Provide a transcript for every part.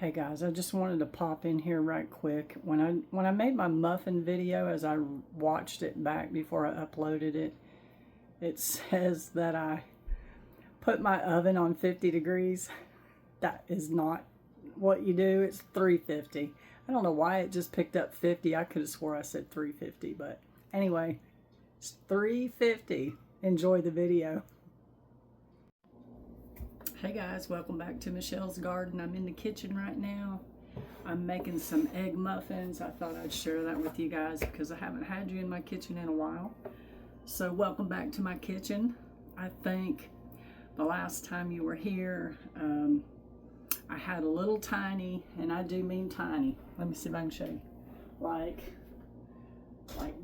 Hey guys, I just wanted to pop in here right quick. When I made my muffin video, as I watched it back before I uploaded it, it says that I put my oven on 50 degrees. That is not what you do. It's 350. I don't know why it just picked up 50. I could have swore I said 350, but anyway, it's 350. Enjoy the video. Hey guys, welcome back to Michelle's Garden. I'm in the kitchen right now. I'm making some egg muffins. I thought I'd share that with you guys because I haven't had you in my kitchen in a while. So welcome back to my kitchen. I think the last time you were here, I had a little tiny, and I do mean tiny. Let me see if I can show you. Like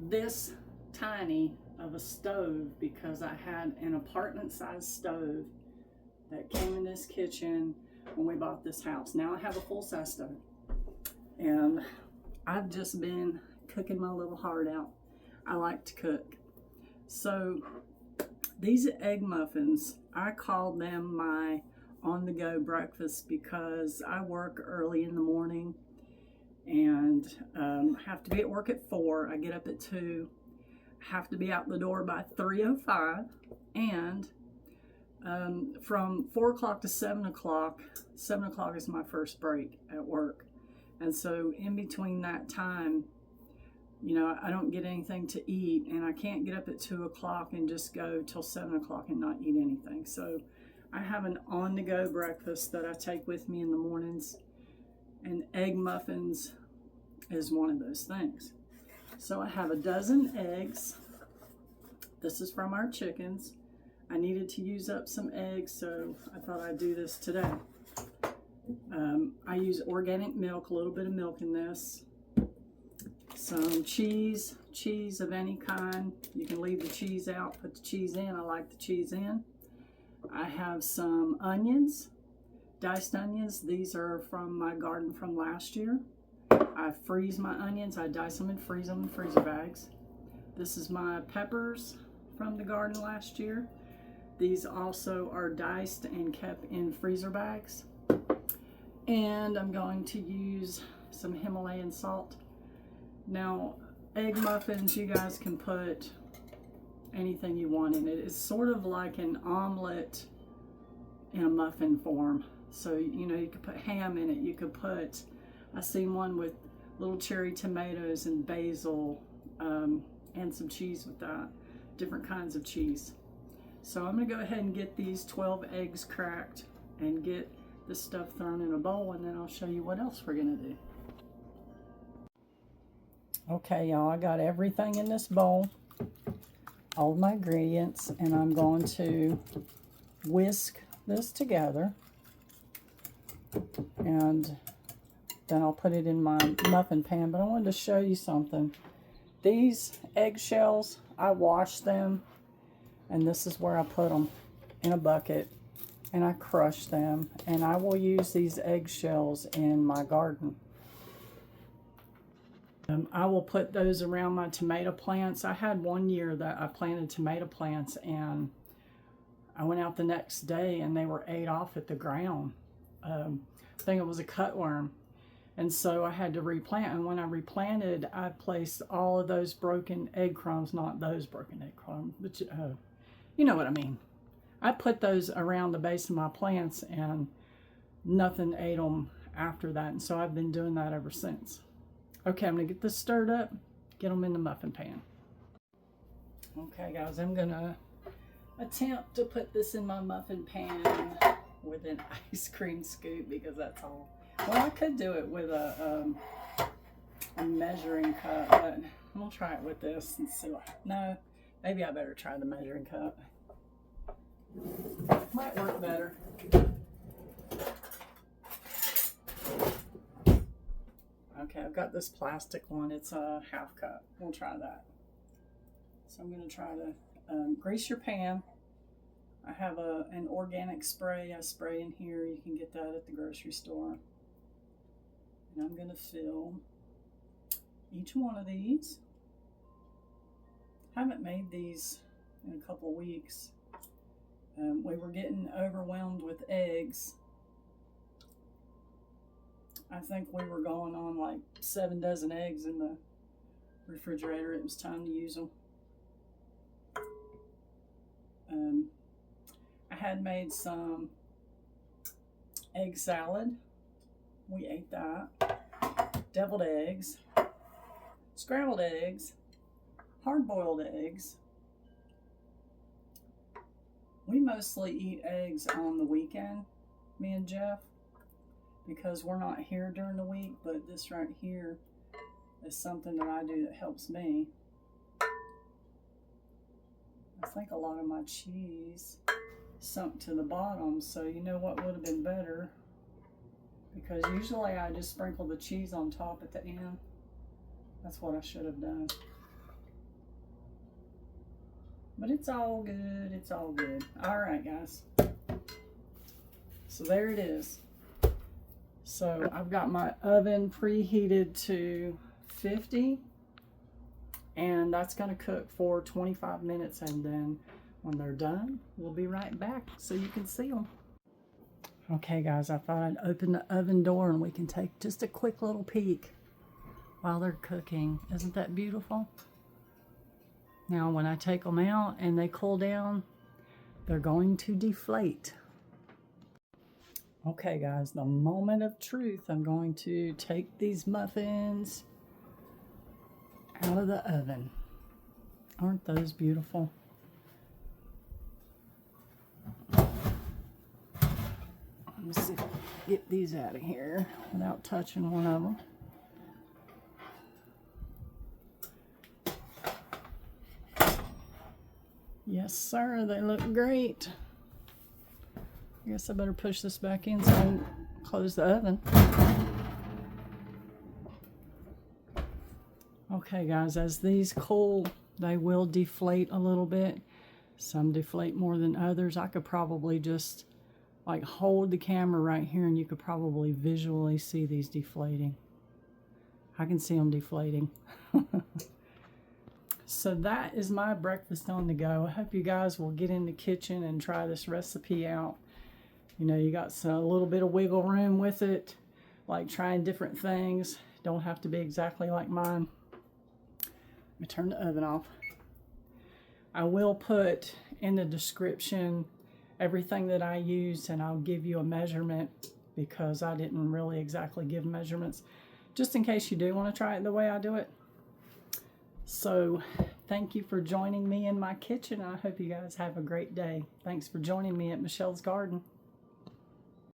this tiny of a stove, because I had an apartment-sized stove that came in this kitchen when we bought this house. Now I have a full-size stove, and I've just been cooking my little heart out. I like to cook. So these egg muffins, I call them my on-the-go breakfast because I work early in the morning and have to be at work at 4. I get up at 2, have to be out the door by 3:05, and from 4 o'clock to 7 o'clock, 7 o'clock is my first break at work. And so in between that time, you know, I don't get anything to eat, and I can't get up at 2 o'clock and just go till 7 o'clock and not eat anything. So I have an on-the-go breakfast that I take with me in the mornings, and egg muffins is one of those things. So I have a dozen eggs. This is from our chickens. I needed to use up some eggs, so I thought I'd do this today. I use organic milk, a little bit of milk in this. Some cheese of any kind. You can leave the cheese out, put the cheese in. I like the cheese in. I have some onions, diced onions. These are from my garden from last year. I freeze my onions. I dice them and freeze them in freezer bags. This is my peppers from the garden last year. These also are diced and kept in freezer bags. And I'm going to use some Himalayan salt. Now, egg muffins, you guys can put anything you want in it. It's sort of like an omelet in a muffin form. So, you know, you could put ham in it. You could put, I seen one with little cherry tomatoes and basil, and some cheese with that, different kinds of cheese. So I'm going to go ahead and get these 12 eggs cracked and get the stuff thrown in a bowl, and then I'll show you what else we're going to do. Okay, y'all, I got everything in this bowl, all of my ingredients, and I'm going to whisk this together, and then I'll put it in my muffin pan. But I wanted to show you something. These eggshells, I washed them, and this is where I put them, in a bucket, and I crush them, and I will use these eggshells in my garden. I will put those around my tomato plants. I had one year that I planted tomato plants, and I went out the next day and they were ate off at the ground. I think it was a cutworm. And so I had to replant, and when I replanted, I placed all of those broken egg crumbs, not those broken egg crumbs, but you know what I mean. I put those around the base of my plants, and nothing ate them after that, and so I've been doing that ever since. Okay, I'm gonna get this stirred up, get them in the muffin pan. Okay guys, I'm gonna attempt to put this in my muffin pan with an ice cream scoop, because that's all. Well, I could do it with a measuring cup, but I'm gonna try it with this and see what. No, maybe I better try the measuring cup. Might work better. Okay, I've got this plastic one. It's a half cup. We'll try that. So I'm gonna try to grease your pan. I have an organic spray. I spray in here. You can get that at the grocery store. And I'm going to fill each one of these. I haven't made these in a couple weeks. We were getting overwhelmed with eggs, I think we were going on like 7 dozen eggs in the refrigerator. It was time to use them. I had made some egg salad. We ate that. Deviled eggs, scrambled eggs, hard-boiled eggs. We mostly eat eggs on the weekend, me and Jeff, because we're not here during the week, but this right here is something that I do that helps me. I think a lot of my cheese sunk to the bottom, so you know what would have been better? Because usually I just sprinkle the cheese on top at the end. That's what I should have done. But it's all good, it's all good. All right, guys. So there it is. So I've got my oven preheated to 50. And that's gonna cook for 25 minutes, and then when they're done, we'll be right back so you can see them. Okay guys, I thought I'd open the oven door and we can take just a quick little peek while they're cooking. Isn't that beautiful? Now when I take them out and they cool down, they're going to deflate. Okay guys, the moment of truth. I'm going to take these muffins out of the oven. Aren't those beautiful? Let me see if I can get these out of here without touching one of them. Yes, sir, they look great. I guess I better push this back in so I can close the oven. Okay guys, as these cool, they will deflate a little bit. Some deflate more than others. I could probably just like hold the camera right here and you could probably visually see these deflating. I can see them deflating. So that is my breakfast on the go. I hope you guys will get in the kitchen and try this recipe out. You know, you got a little bit of wiggle room with it, like trying different things. Don't have to be exactly like mine. Let me turn the oven off. I will put in the description everything that I used, and I'll give you a measurement because I didn't really exactly give measurements, just in case you do want to try it the way I do it. So thank you for joining me in my kitchen. I hope you guys have a great day. Thanks for joining me at Michelle's Garden.